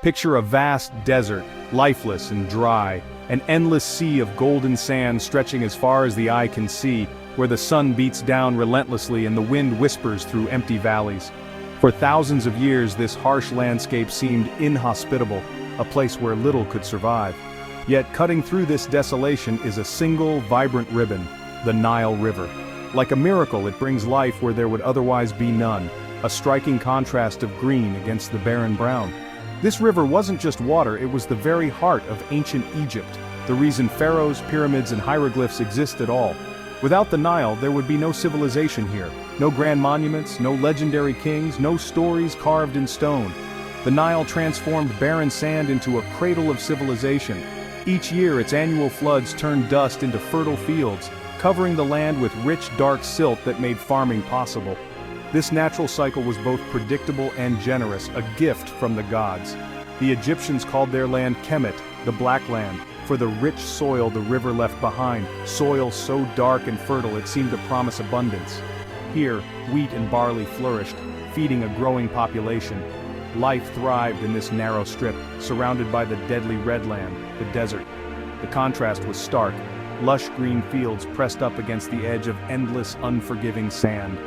Picture a vast desert, lifeless and dry, an endless sea of golden sand stretching as far as the eye can see, where the sun beats down relentlessly and the wind whispers through empty valleys. For thousands of years this harsh landscape seemed inhospitable, a place where little could survive. Yet cutting through this desolation is a single, vibrant ribbon, the Nile River. Like a miracle, it brings life where there would otherwise be none, a striking contrast of green against the barren brown. This river wasn't just water, it was the very heart of ancient Egypt, the reason pharaohs, pyramids, and hieroglyphs exist at all. Without the Nile, there would be no civilization here, no grand monuments, no legendary kings, no stories carved in stone. The Nile transformed barren sand into a cradle of civilization. Each year its annual floods turned dust into fertile fields, covering the land with rich dark silt that made farming possible. This natural cycle was both predictable and generous, a gift from the gods. The Egyptians called their land Kemet, the Black Land, for the rich soil the river left behind, soil so dark and fertile it seemed to promise abundance. Here, wheat and barley flourished, feeding a growing population. Life thrived in this narrow strip, surrounded by the deadly red land, the desert. The contrast was stark, lush green fields pressed up against the edge of endless, unforgiving sand.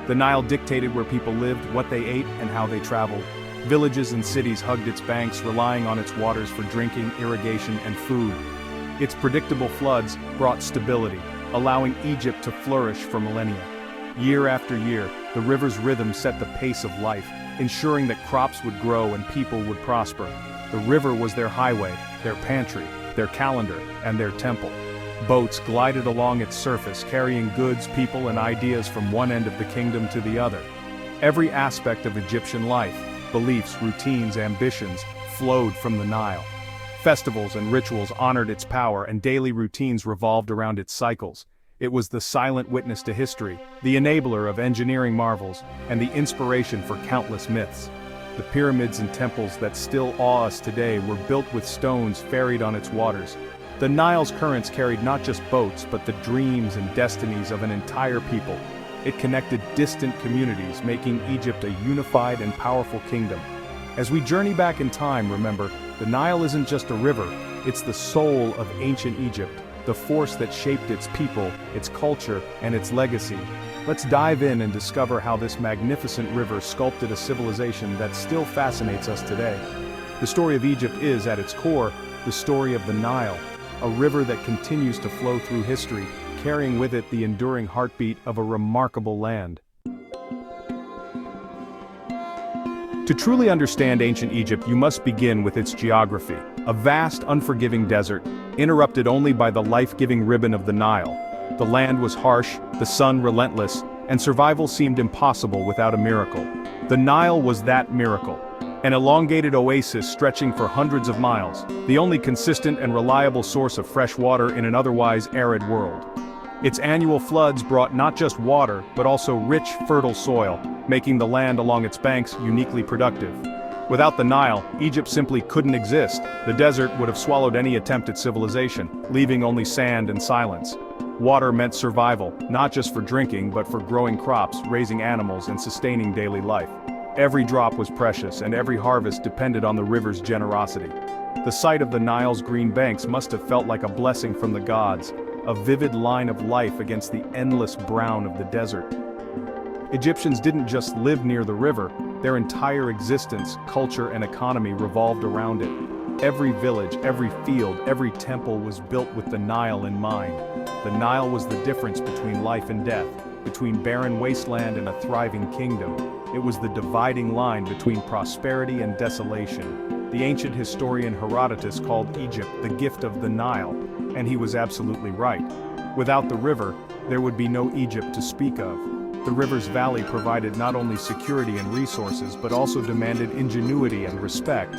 The Nile dictated where people lived, what they ate, and how they traveled. Villages and cities hugged its banks, relying on its waters for drinking, irrigation, and food. Its predictable floods brought stability, allowing Egypt to flourish for millennia. Year after year, the river's rhythm set the pace of life, ensuring that crops would grow and people would prosper. The river was their highway, their pantry, their calendar, and their temple. Boats glided along its surface, carrying goods, people, and ideas from one end of the kingdom to the other. Every aspect of Egyptian life, beliefs, routines, ambitions, flowed from the Nile. Festivals and rituals honored its power, and daily routines revolved around its cycles. It was the silent witness to history, the enabler of engineering marvels, and the inspiration for countless myths. The pyramids and temples that still awe us today were built with stones ferried on its waters. The Nile's currents carried not just boats, but the dreams and destinies of an entire people. It connected distant communities, making Egypt a unified and powerful kingdom. As we journey back in time, remember, the Nile isn't just a river, it's the soul of ancient Egypt, the force that shaped its people, its culture, and its legacy. Let's dive in and discover how this magnificent river sculpted a civilization that still fascinates us today. The story of Egypt is, at its core, the story of the Nile, a river that continues to flow through history, carrying with it the enduring heartbeat of a remarkable land. To truly understand ancient Egypt, you must begin with its geography, a vast, unforgiving desert, interrupted only by the life-giving ribbon of the Nile. The land was harsh, the sun relentless, and survival seemed impossible without a miracle. The Nile was that miracle, an elongated oasis stretching for hundreds of miles, the only consistent and reliable source of fresh water in an otherwise arid world. Its annual floods brought not just water, but also rich, fertile soil, making the land along its banks uniquely productive. Without the Nile, Egypt simply couldn't exist. The desert would have swallowed any attempt at civilization, leaving only sand and silence. Water meant survival, not just for drinking, but for growing crops, raising animals, and sustaining daily life. Every drop was precious, and every harvest depended on the river's generosity. The sight of the Nile's green banks must have felt like a blessing from the gods, a vivid line of life against the endless brown of the desert. Egyptians didn't just live near the river, their entire existence, culture, and economy revolved around it. Every village, every field, every temple was built with the Nile in mind. The Nile was the difference between life and death, between barren wasteland and a thriving kingdom. It was the dividing line between prosperity and desolation. The ancient historian Herodotus called Egypt the gift of the Nile, and he was absolutely right. Without the river, there would be no Egypt to speak of. The river's valley provided not only security and resources, but also demanded ingenuity and respect.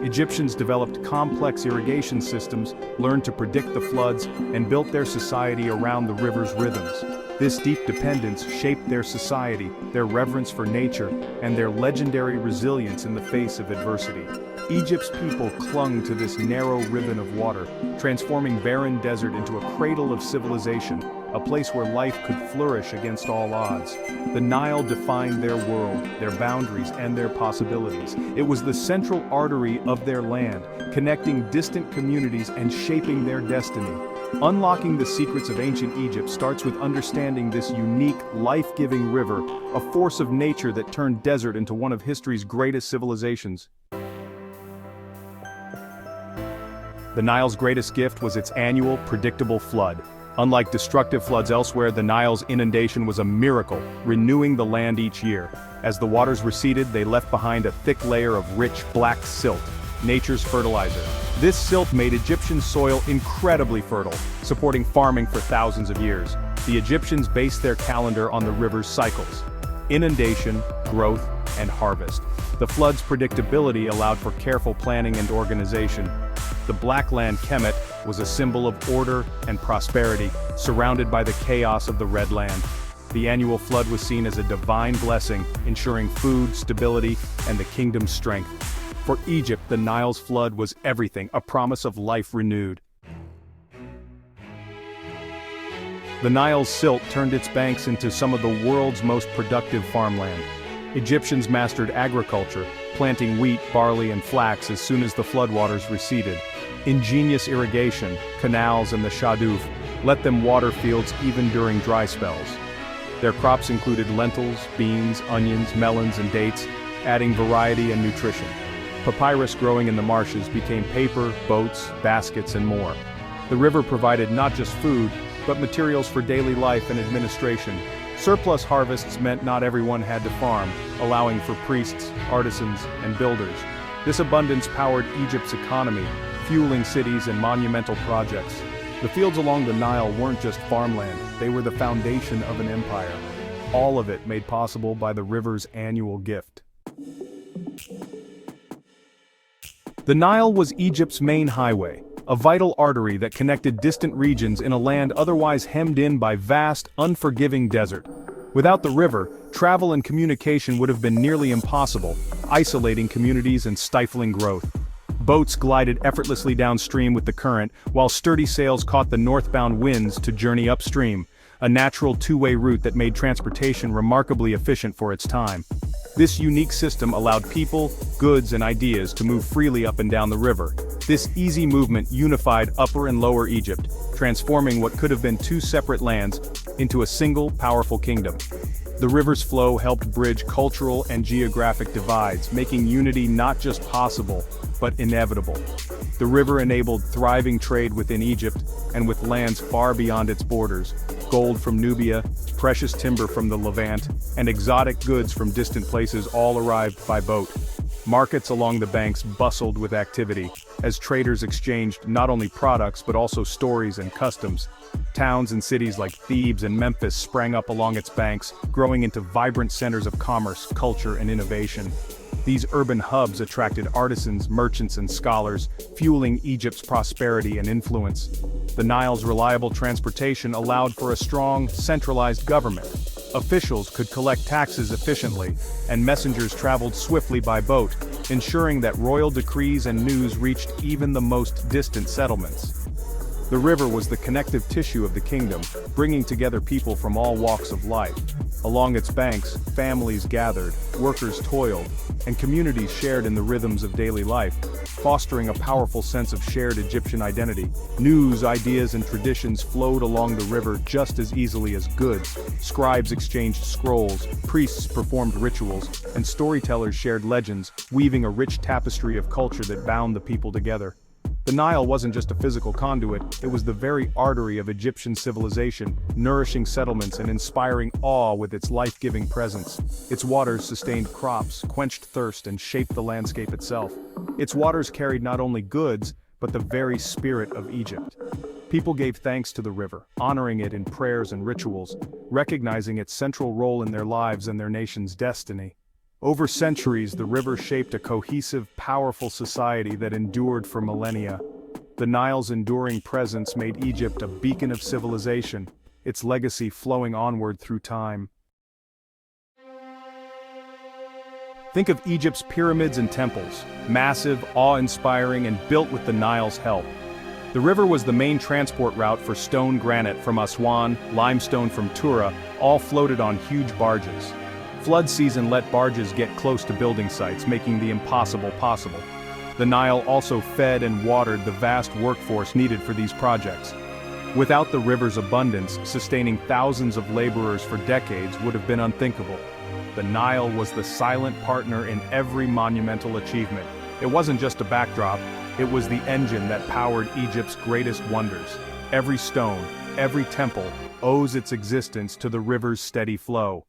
Egyptians developed complex irrigation systems, learned to predict the floods, and built their society around the river's rhythms. This deep dependence shaped their society, their reverence for nature, and their legendary resilience in the face of adversity. Egypt's people clung to this narrow ribbon of water, transforming barren desert into a cradle of civilization, a place where life could flourish against all odds. The Nile defined their world, their boundaries, and their possibilities. It was the central artery of their land, connecting distant communities and shaping their destiny. Unlocking the secrets of ancient Egypt starts with understanding this unique, life-giving river, a force of nature that turned desert into one of history's greatest civilizations. The Nile's greatest gift was its annual, predictable flood. Unlike destructive floods elsewhere, the Nile's inundation was a miracle, renewing the land each year. As the waters receded, they left behind a thick layer of rich, black silt, nature's fertilizer. This silt made Egyptian soil incredibly fertile, supporting farming for thousands of years. The Egyptians based their calendar on the river's cycles: inundation, growth, and harvest. The flood's predictability allowed for careful planning and organization. The Black Land Kemet was a symbol of order and prosperity, surrounded by the chaos of the Red Land. The annual flood was seen as a divine blessing, ensuring food, stability, and the kingdom's strength. For Egypt, the Nile's flood was everything, a promise of life renewed. The Nile's silt turned its banks into some of the world's most productive farmland. Egyptians mastered agriculture, planting wheat, barley, and flax as soon as the floodwaters receded. Ingenious irrigation, canals, and the shaduf let them water fields even during dry spells. Their crops included lentils, beans, onions, melons, and dates, adding variety and nutrition. Papyrus growing in the marshes became paper, boats, baskets, and more. The river provided not just food, but materials for daily life and administration. Surplus harvests meant not everyone had to farm, allowing for priests, artisans, and builders. This abundance powered Egypt's economy, fueling cities and monumental projects. The fields along the Nile weren't just farmland, they were the foundation of an empire. All of it made possible by the river's annual gift. The Nile was Egypt's main highway, a vital artery that connected distant regions in a land otherwise hemmed in by vast, unforgiving desert. Without the river, travel and communication would have been nearly impossible, isolating communities and stifling growth. Boats glided effortlessly downstream with the current, while sturdy sails caught the northbound winds to journey upstream, a natural two-way route that made transportation remarkably efficient for its time. This unique system allowed people, goods, and ideas to move freely up and down the river. This easy movement unified Upper and Lower Egypt, transforming what could have been two separate lands into a single, powerful kingdom. The river's flow helped bridge cultural and geographic divides, making unity not just possible, but inevitable. The river enabled thriving trade within Egypt and with lands far beyond its borders: gold from Nubia, precious timber from the Levant, and exotic goods from distant places all arrived by boat. Markets along the banks bustled with activity, as traders exchanged not only products but also stories and customs. Towns and cities like Thebes and Memphis sprang up along its banks, growing into vibrant centers of commerce, culture, and innovation. These urban hubs attracted artisans, merchants, and scholars, fueling Egypt's prosperity and influence. The Nile's reliable transportation allowed for a strong, centralized government. Officials could collect taxes efficiently, and messengers traveled swiftly by boat, ensuring that royal decrees and news reached even the most distant settlements. The river was the connective tissue of the kingdom, bringing together people from all walks of life. Along its banks, families gathered, workers toiled, and communities shared in the rhythms of daily life, fostering a powerful sense of shared Egyptian identity. News, ideas, and traditions flowed along the river just as easily as goods. Scribes exchanged scrolls, priests performed rituals, and storytellers shared legends, weaving a rich tapestry of culture that bound the people together. The Nile wasn't just a physical conduit, it was the very artery of Egyptian civilization, nourishing settlements and inspiring awe with its life-giving presence. Its waters sustained crops, quenched thirst, and shaped the landscape itself. Its waters carried not only goods, but the very spirit of Egypt. People gave thanks to the river, honoring it in prayers and rituals, recognizing its central role in their lives and their nation's destiny. Over centuries, the river shaped a cohesive, powerful society that endured for millennia. The Nile's enduring presence made Egypt a beacon of civilization, its legacy flowing onward through time. Think of Egypt's pyramids and temples, massive, awe-inspiring, and built with the Nile's help. The river was the main transport route for stone granite from Aswan, limestone from Tura, all floated on huge barges. Flood season let barges get close to building sites, making the impossible possible. The Nile also fed and watered the vast workforce needed for these projects. Without the river's abundance, sustaining thousands of laborers for decades would have been unthinkable. The Nile was the silent partner in every monumental achievement. It wasn't just a backdrop, it was the engine that powered Egypt's greatest wonders. Every stone, every temple, owes its existence to the river's steady flow.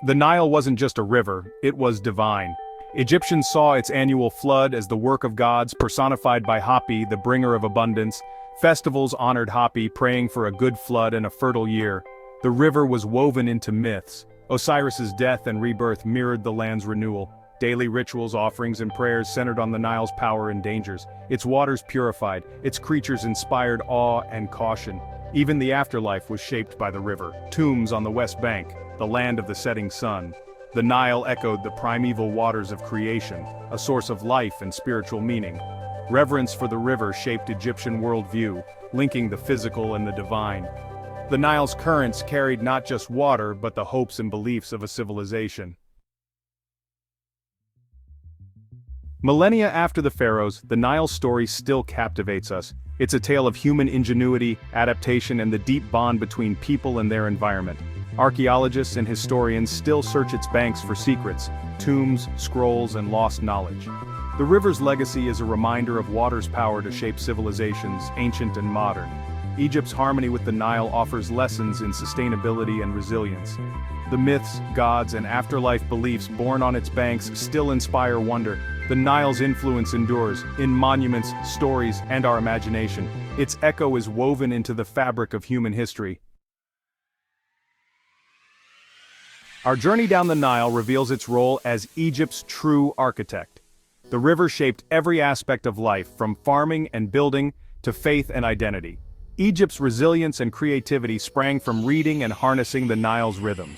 The Nile wasn't just a river, it was divine. Egyptians saw its annual flood as the work of gods personified by Hapi, the bringer of abundance. Festivals honored Hapi, praying for a good flood and a fertile year. The river was woven into myths. Osiris's death and rebirth mirrored the land's renewal. Daily rituals, offerings, and prayers centered on the Nile's power and dangers. Its waters purified, its creatures inspired awe and caution. Even the afterlife was shaped by the river. Tombs on the west bank, the land of the setting sun. The Nile echoed the primeval waters of creation, a source of life and spiritual meaning. Reverence for the river shaped Egyptian worldview, linking the physical and the divine. The Nile's currents carried not just water but the hopes and beliefs of a civilization. Millennia after the Pharaohs, the Nile story still captivates us. It's a tale of human ingenuity, adaptation, and the deep bond between people and their environment. Archaeologists and historians still search its banks for secrets, tombs, scrolls, and lost knowledge. The river's legacy is a reminder of water's power to shape civilizations, ancient and modern. Egypt's harmony with the Nile offers lessons in sustainability and resilience. The myths, gods, and afterlife beliefs born on its banks still inspire wonder. The Nile's influence endures, in monuments, stories, and our imagination. Its echo is woven into the fabric of human history. Our journey down the Nile reveals its role as Egypt's true architect. The river shaped every aspect of life, from farming and building to faith and identity. Egypt's resilience and creativity sprang from reading and harnessing the Nile's rhythms.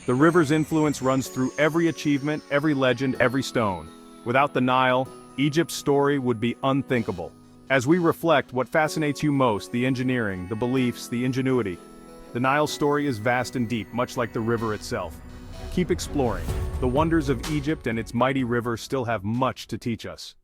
The river's influence runs through every achievement, every legend, every stone. Without the Nile, Egypt's story would be unthinkable. As we reflect, what fascinates you most? The engineering, the beliefs, the ingenuity. The Nile's story is vast and deep, much like the river itself. Keep exploring. The wonders of Egypt and its mighty river still have much to teach us.